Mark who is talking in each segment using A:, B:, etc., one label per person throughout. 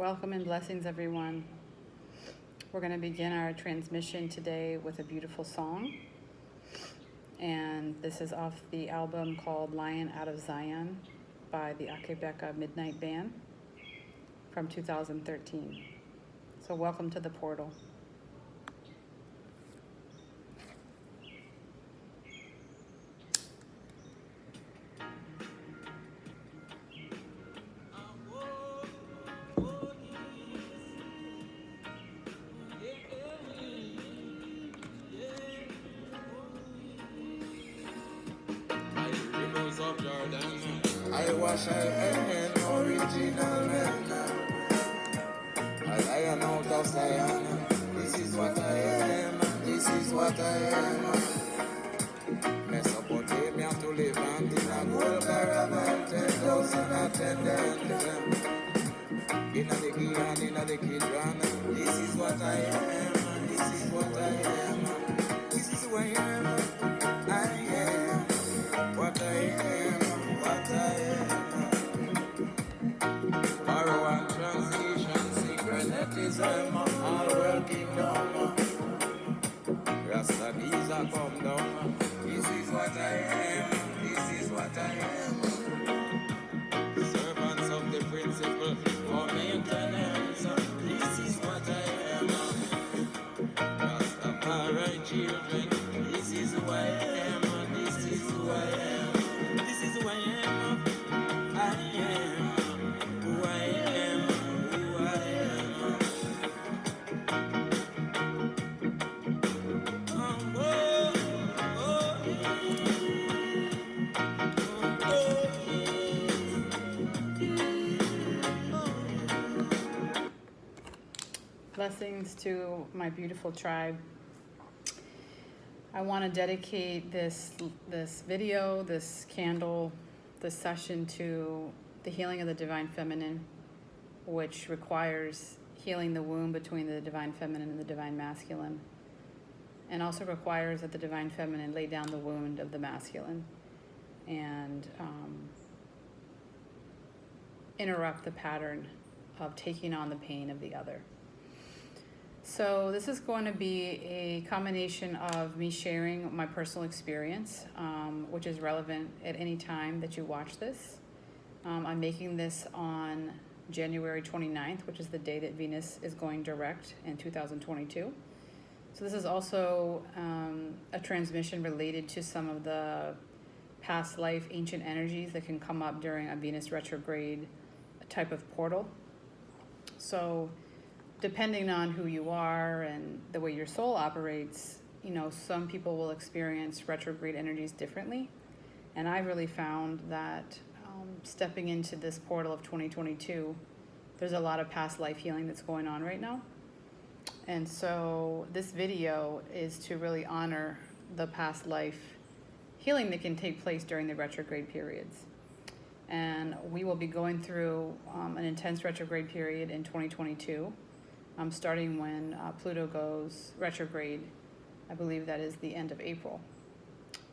A: Welcome and blessings, everyone. We're going to begin our transmission today with a beautiful song. And this is off the album called Lion Out of Zion by the Akebeka Midnight Band from 2013. So welcome to the portal.
B: I wash my hand, original man. A lion out of Zion. This is what I am, this is what I am. Mesopotamia to Levant in a gold caravan, 10,000 attendants. In the Gilan, in the Kidron. This is what I am, this is what I am. This is who I am, I am. What I am, what I am. Borrow and transition, syncretism, all world kingdom. Rasta Visa come down. This is what I am, this is what I am. Servants of the principle for maintenance. This is what I am. Rastafari children. This is who I am. This is who I am. This is who I am. I am who I am. Who I am.
A: Blessings to my beautiful tribe. I want to dedicate this video, this candle, this session to the healing of the Divine Feminine, which requires healing the womb between the Divine Feminine and the Divine Masculine, and also requires that the Divine Feminine lay down the wound of the masculine and interrupt the pattern of taking on the pain of the other. So this is going to be a combination of me sharing my personal experience, which is relevant at any time that you watch this. I'm making this on January 29th, which is the day that Venus is going direct in 2022. So this is also a transmission related to some of the past life ancient energies that can come up during a Venus retrograde type of portal. So depending on who you are and the way your soul operates, you know, some people will experience retrograde energies differently. And I really found that stepping into this portal of 2022, there's a lot of past life healing that's going on right now. And so this video is to really honor the past life healing that can take place during the retrograde periods. And we will be going through an intense retrograde period in 2022. Starting when Pluto goes retrograde. I believe that is the end of April.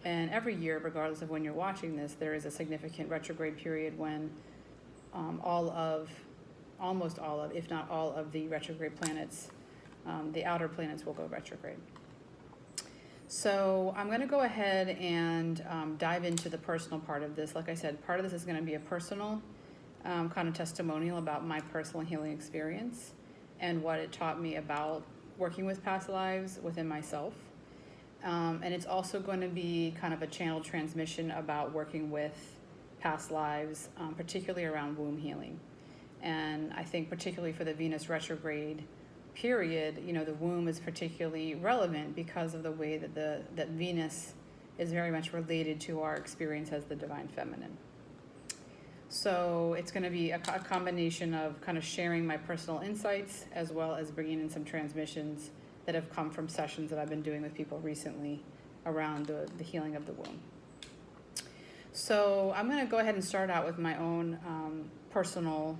A: And every year, regardless of when you're watching this, there is a significant retrograde period when almost all of, if not all of the retrograde planets, the outer planets will go retrograde. So I'm going to go ahead and dive into the personal part of this. Like I said, part of this is going to be a personal kind of testimonial about my personal healing experience and what it taught me about working with past lives within myself. And it's also going to be kind of a channel transmission about working with past lives, particularly around womb healing. And I think particularly for the Venus retrograde period, you know, the womb is particularly relevant because of the way that that Venus is very much related to our experience as the Divine Feminine. So it's going to be a combination of kind of sharing my personal insights as well as bringing in some transmissions that have come from sessions that I've been doing with people recently around the healing of the womb. So I'm going to go ahead and start out with my own personal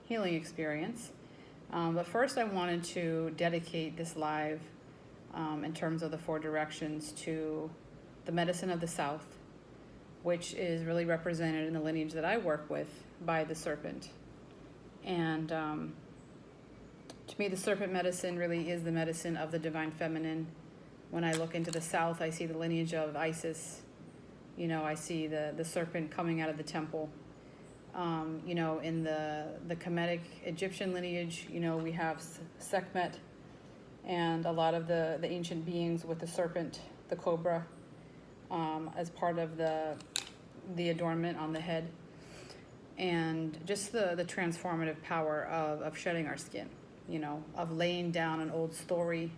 A: healing experience. But first I wanted to dedicate this live in terms of the 4 directions to the medicine of the South, which is really represented in the lineage that I work with by the serpent. And to me, the Serpent Medicine really is the medicine of the divine feminine. When I look into the south, I see the lineage of Isis. You know, I see the serpent coming out of the temple. You know, in the Kemetic Egyptian lineage, you know, we have Sekhmet and a lot of the ancient beings with the serpent, the cobra, as part of the adornment on the head. And just the transformative power of shedding our skin, you know, of laying down an old story,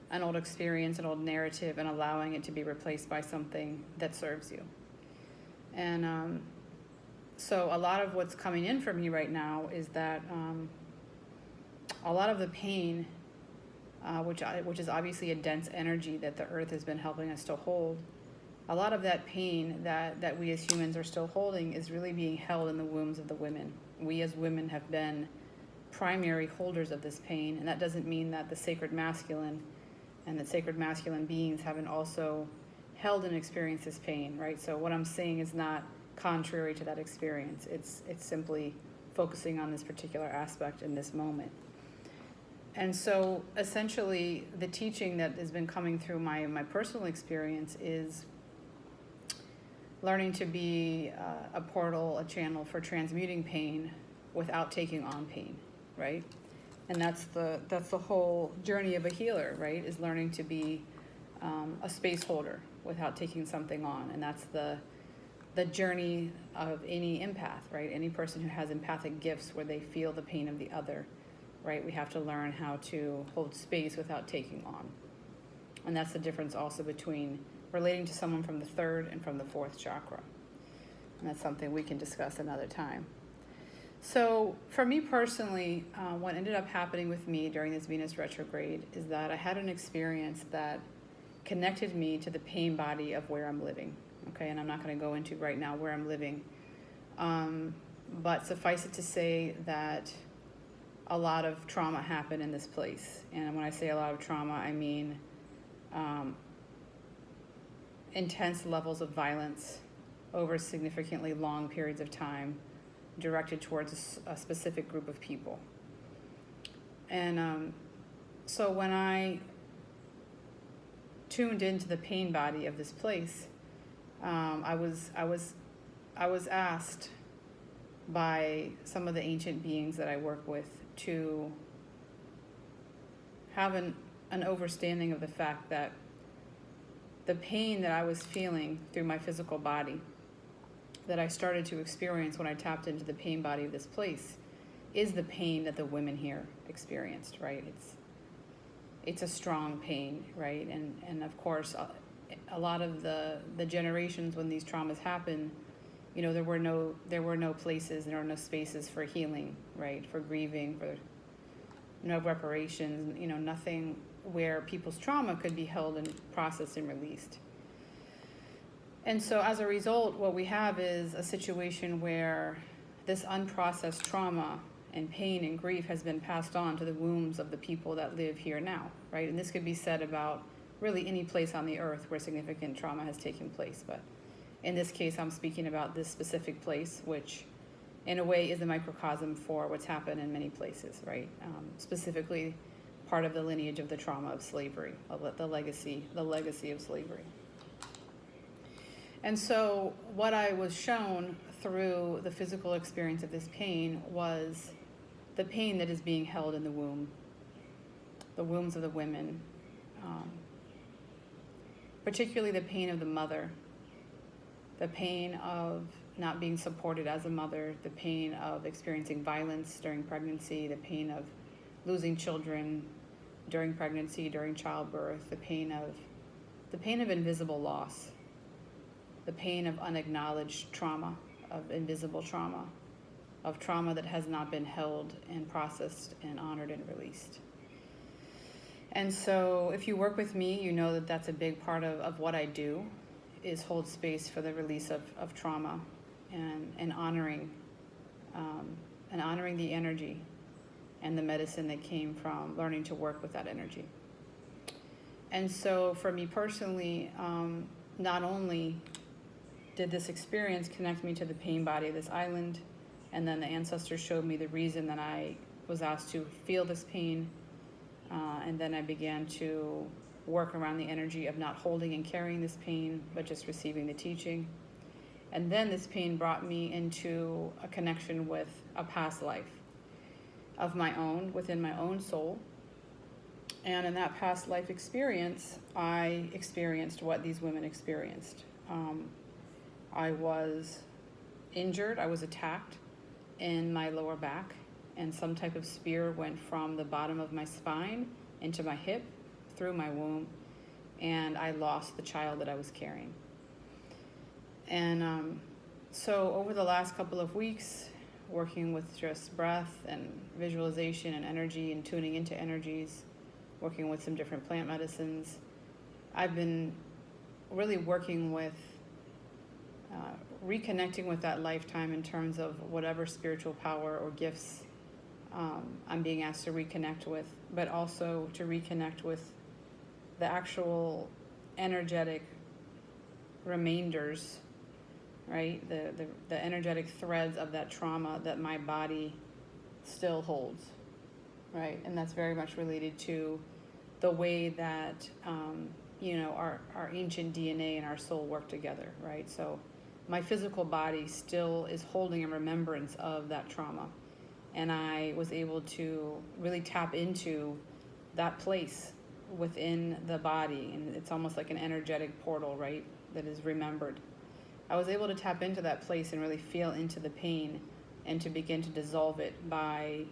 A: an old experience, an old narrative, and allowing it to be replaced by something that serves you. And so a lot of what's coming in for me right now is that a lot of the pain, which is obviously a dense energy that the earth has been helping us to hold, a lot of that pain that we as humans are still holding is really being held in the wombs of the women. We as women have been primary holders of this pain, and that doesn't mean that the sacred masculine and that sacred masculine beings haven't also held and experienced this pain, right? So what I'm saying is not contrary to that experience. It's simply focusing on this particular aspect in this moment. And so essentially the teaching that has been coming through my personal experience is learning to be a portal, a channel for transmuting pain without taking on pain, right? And that's the whole journey of a healer, right? Is learning to be a space holder without taking something on. And that's the journey of any empath, right? Any person who has empathic gifts where they feel the pain of the other, right? We have to learn how to hold space without taking on. And that's the difference also between relating to someone from the third and from the fourth chakra. And that's something we can discuss another time. So for me personally, what ended up happening with me during this Venus retrograde is that I had an experience that connected me to the pain body of where I'm living. Okay, and I'm not going to go into right now where I'm living. But suffice it to say that a lot of trauma happened in this place. And when I say a lot of trauma, I mean intense levels of violence over significantly long periods of time directed towards a specific group of people. And so when I tuned into the pain body of this place, I was asked by some of the ancient beings that I work with to have an understanding of the fact that the pain that I was feeling through my physical body, that I started to experience when I tapped into the pain body of this place, is the pain that the women here experienced, right? It's a strong pain, right? And of course, a lot of the generations when these traumas happen, you know, there were no places, there were no spaces for healing, right? For grieving, for no reparations, you know, nothing where people's trauma could be held and processed and released. And so as a result, what we have is a situation where this unprocessed trauma and pain and grief has been passed on to the wombs of the people that live here now, right? And this could be said about really any place on the earth where significant trauma has taken place. But in this case, I'm speaking about this specific place, which in a way is a microcosm for what's happened in many places, right? Specifically part of the lineage of the trauma of slavery, of the legacy of slavery. And so what I was shown through the physical experience of this pain was the pain that is being held in the wombs of the women, particularly the pain of the mother, the pain of not being supported as a mother, the pain of experiencing violence during pregnancy, the pain of losing children during pregnancy, during childbirth, the pain of invisible loss, the pain of unacknowledged trauma, of invisible trauma, of trauma that has not been held and processed and honored and released. And so if you work with me, you know that that's a big part of what I do, is hold space for the release of trauma and honoring the energy and the medicine that came from learning to work with that energy. And so for me personally, not only did this experience connect me to the pain body of this island, And then the ancestors showed me the reason that I was asked to feel this pain. And then I began to work around the energy of not holding and carrying this pain, but just receiving the teaching. And then this pain brought me into a connection with a past life of my own, within my own soul. And in that past life experience, I experienced what these women experienced. I was injured, I was attacked in my lower back, and some type of spear went from the bottom of my spine into my hip, through my womb, and I lost the child that I was carrying. And so over the last couple of weeks, working with just breath and visualization and energy and tuning into energies, working with some different plant medicines, I've been really working with reconnecting with that lifetime in terms of whatever spiritual power or gifts I'm being asked to reconnect with, but also to reconnect with the actual energetic remainders, right? The energetic threads of that trauma that my body still holds, right? And that's very much related to the way that, our ancient DNA and our soul work together, right? So my physical body still is holding a remembrance of that trauma. And I was able to really tap into that place within the body. And it's almost like an energetic portal, right? That is remembered. I was able to tap into that place and really feel into the pain and to begin to dissolve it by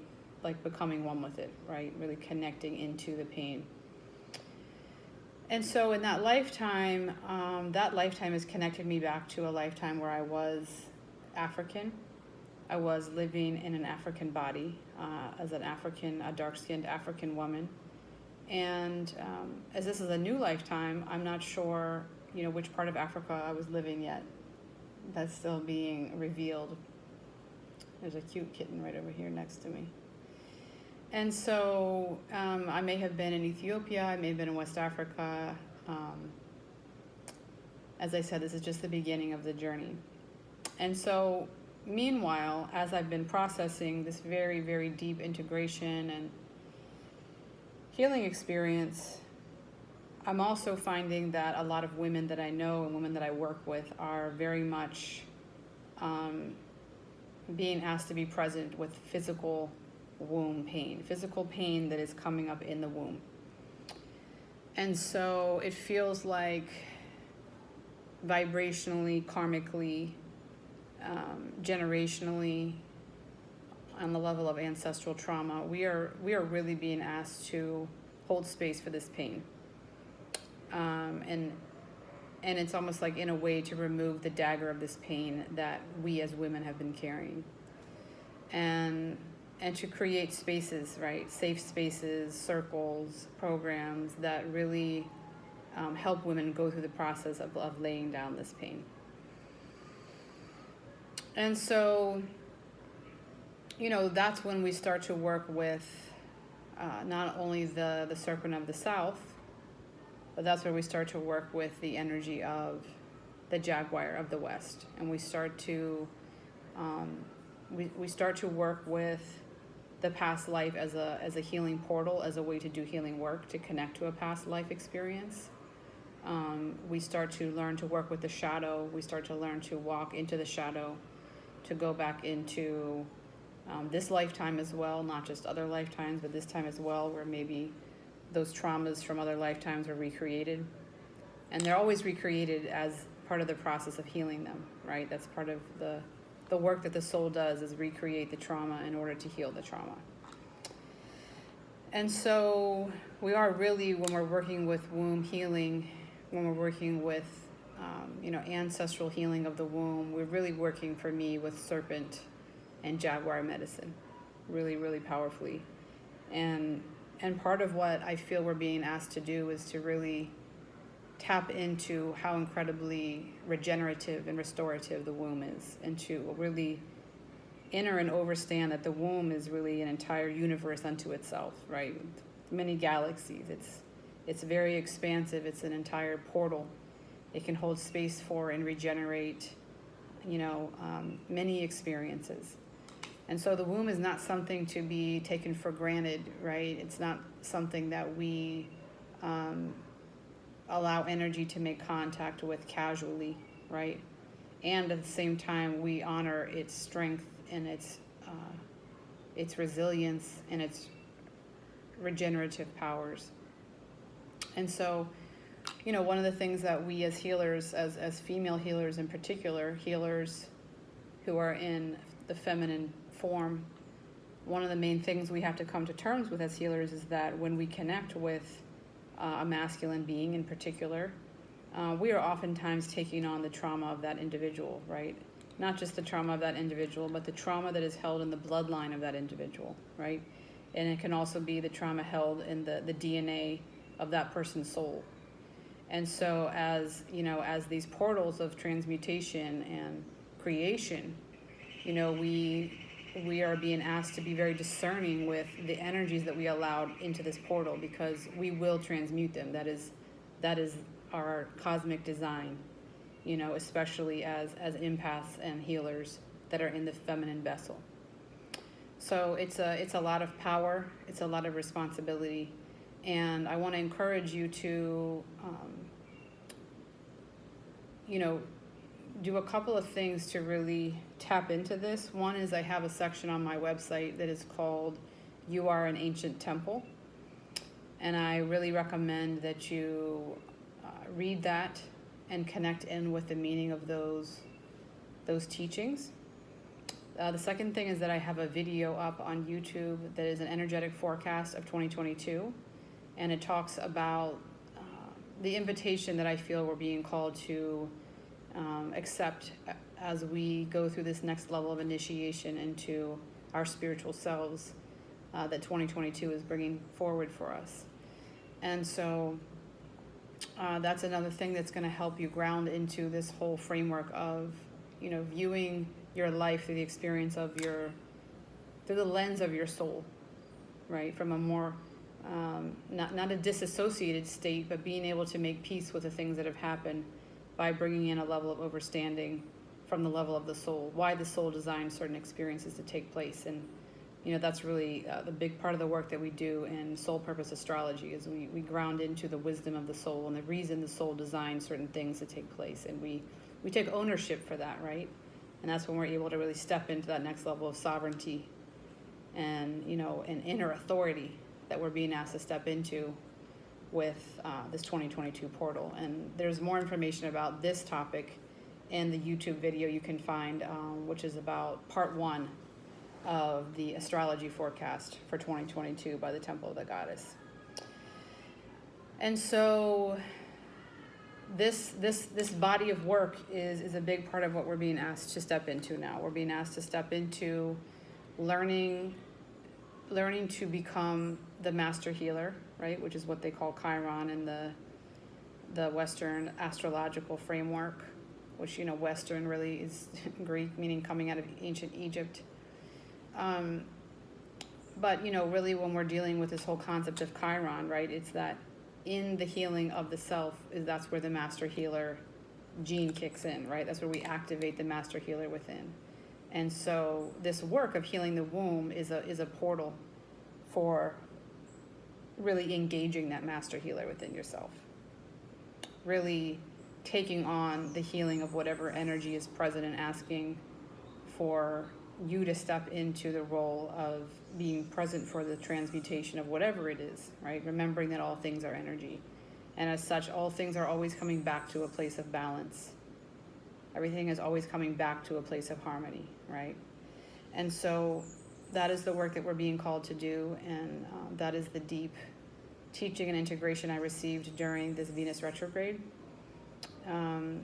A: like becoming one with it, right? Really connecting into the pain. And so in that lifetime has connected me back to a lifetime where I was African. I was living in an African body as a dark-skinned African woman. And as this is a new lifetime, I'm not sure, which part of Africa I was living yet. That's still being revealed. There's a cute kitten right over here next to me. And so I may have been in Ethiopia, I may have been in West Africa. As I said, this is just the beginning of the journey. And so meanwhile, as I've been processing this very, very deep integration and healing experience, I'm also finding that a lot of women that I know and women that I work with are very much being asked to be present with physical pain that is coming up in the womb. And so it feels like vibrationally, karmically, generationally, on the level of ancestral trauma, we are really being asked to hold space for this pain. And it's almost like in a way to remove the dagger of this pain that we as women have been carrying. And to create spaces, right? Safe spaces, circles, programs that really help women go through the process of laying down this pain. And so, that's when we start to work with not only the Serpent of the South, but that's where we start to work with the energy of the Jaguar of the West. And we start to we start to work with the past life as a healing portal, as a way to do healing work, to connect to a past life experience. We start to learn to work with the shadow. We start to learn to walk into the shadow, to go back into this lifetime as well, not just other lifetimes, but this time as well, where maybe those traumas from other lifetimes were recreated. And they're always recreated as part of the process of healing them, right? That's part of the work that the soul does, is recreate the trauma in order to heal the trauma. And so we are really, when we're working with womb healing, when we're working with ancestral healing of the womb, we're really working, for me, with serpent and jaguar medicine, really, really powerfully. And part of what I feel we're being asked to do is to really tap into how incredibly regenerative and restorative the womb is, and to really enter and understand that the womb is really an entire universe unto itself, right? Many galaxies. It's very expansive. It's an entire portal. It can hold space for and regenerate, many experiences. And so the womb is not something to be taken for granted, right? It's not something that we allow energy to make contact with casually, right? And at the same time, we honor its strength and its resilience and its regenerative powers. And so, you know, one of the things that we as healers, as female healers in particular, healers who are in the feminine form, one of the main things we have to come to terms with as healers is that when we connect with a masculine being in particular, we are oftentimes taking on the trauma of that individual, right? Not just the trauma of that individual, but the trauma that is held in the bloodline of that individual, right? And it can also be the trauma held in the DNA of that person's soul. And so as, you know, as these portals of transmutation and creation, you know, we are being asked to be very discerning with the energies that we allowed into this portal, because we will transmute them. That is our cosmic design, you know, especially as empaths and healers that are in the feminine vessel. So it's a lot of power, it's a lot of responsibility, and I want to encourage you to, you know, do a couple of things to really tap into this. One is I have a section on my website that is called "You Are an Ancient Temple," and I really recommend that you read that and connect in with the meaning of those teachings. The second thing is that I have a video up on YouTube that is an energetic forecast of 2022, and it talks about the invitation that I feel we're being called to accept as we go through this next level of initiation into our spiritual selves that 2022 is bringing forward for us. And so that's another thing that's going to help you ground into this whole framework of, you know, viewing your life through the experience of through the lens of your soul, right? From a more, not a disassociated state, but being able to make peace with the things that have happened by bringing in a level of understanding from the level of the soul, why the soul designed certain experiences to take place. And, you know, that's really the big part of the work that we do in soul purpose astrology, is we ground into the wisdom of the soul and the reason the soul designed certain things to take place. And we take ownership for that, right? And that's when we're able to really step into that next level of sovereignty and, you know, an inner authority that we're being asked to step into with this 2022 portal. And there's more information about this topic in the YouTube video you can find, which is about part 1 of the astrology forecast for 2022 by the Temple of the Goddess. And so this body of work is a big part of what we're being asked to step into now. We're being asked to step into learning to become the master healer, right? Which is what they call Chiron in the Western astrological framework, which, you know, Western really is Greek, meaning coming out of ancient Egypt. But, you know, really when we're dealing with this whole concept of Chiron, right, it's that in the healing of the self, that's where the master healer gene kicks in, right? That's where we activate the master healer within. And so this work of healing the womb is a portal for really engaging that master healer within yourself. Really taking on the healing of whatever energy is present and asking for you to step into the role of being present for the transmutation of whatever it is, right? Remembering that all things are energy. And as such, all things are always coming back to a place of balance. Everything is always coming back to a place of harmony, right? And so that is the work that we're being called to do, and that is the deep teaching and integration I received during this Venus retrograde. And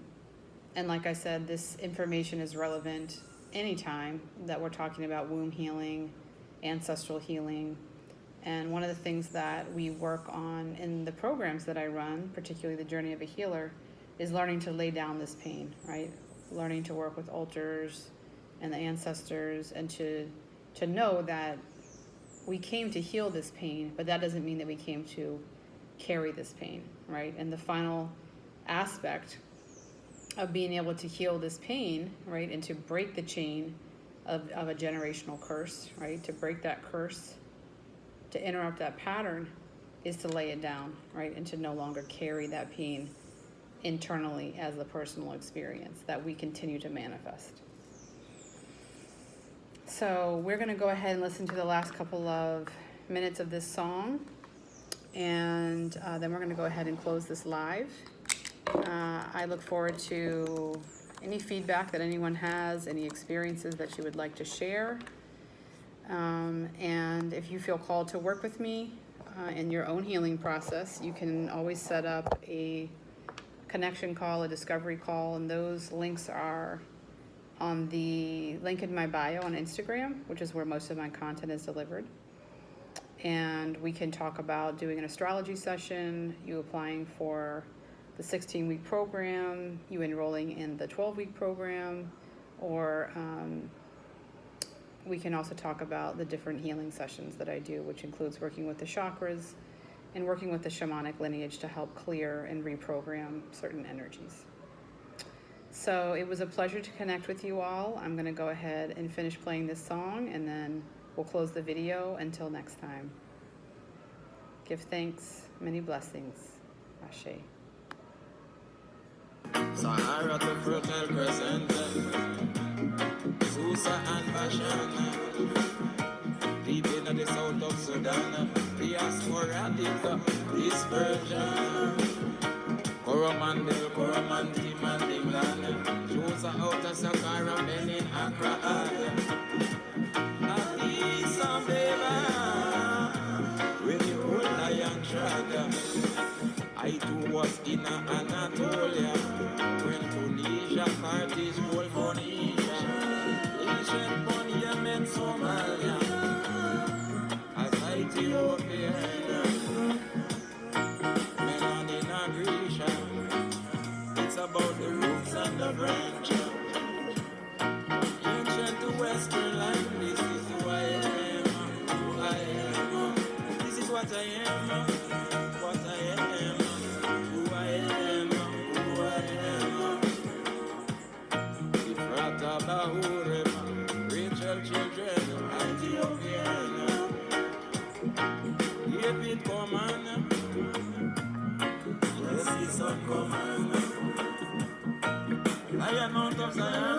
A: like I said, this information is relevant anytime that we're talking about womb healing, ancestral healing. And one of the things that we work on in the programs that I run, particularly the Journey of a Healer, is learning to lay down this pain, right? Learning to work with altars and the ancestors, and to know that we came to heal this pain, but that doesn't mean that we came to carry this pain, right? And the final aspect of being able to heal this pain, right, and to break the chain of a generational curse, right? To break that curse, to interrupt that pattern, is to lay it down, right? And to no longer carry that pain internally as a personal experience that we continue to manifest. So we're going to go ahead and listen to the last couple of minutes of this song, and then we're going to go ahead and close this live. I look forward to any feedback that anyone has, any experiences that you would like to share. And if you feel called to work with me in your own healing process, you can always set up a connection call, a discovery call, and those links are on the link in my bio on Instagram, which is where most of my content is delivered. And we can talk about doing an astrology session, you applying for the 16-week program, you enrolling in the 12-week program, or we can also talk about the different healing sessions that I do, which includes working with the chakras and working with the shamanic lineage to help clear and reprogram certain energies. So it was a pleasure to connect with you all. I'm going to go ahead and finish playing this song, and then we'll close the video. Until next time. Give thanks, many blessings. Ashe.
B: Sahara to Fertile Crescent, Susa and Bashan, deep in the south of Sudan, diaspora, dispersion, Coromandel, Coromanti, Mandingland, Josa out of Sakara, Benin, Accra, Addis Abeba, with the old lion shag. I too was in Anatolia, when Tunisia, Carthage, whole Phoenicia, ancient Pony, Yemen, Somalia, as Ethiopia, Melanina, Grisha, it's about the roots and the branch. Ancient to Western land, this is who I am, who I am, this is what I am, what I am. Rachel children, Ethiopian, David command, yes, he's on command. Lion Mount of Zion.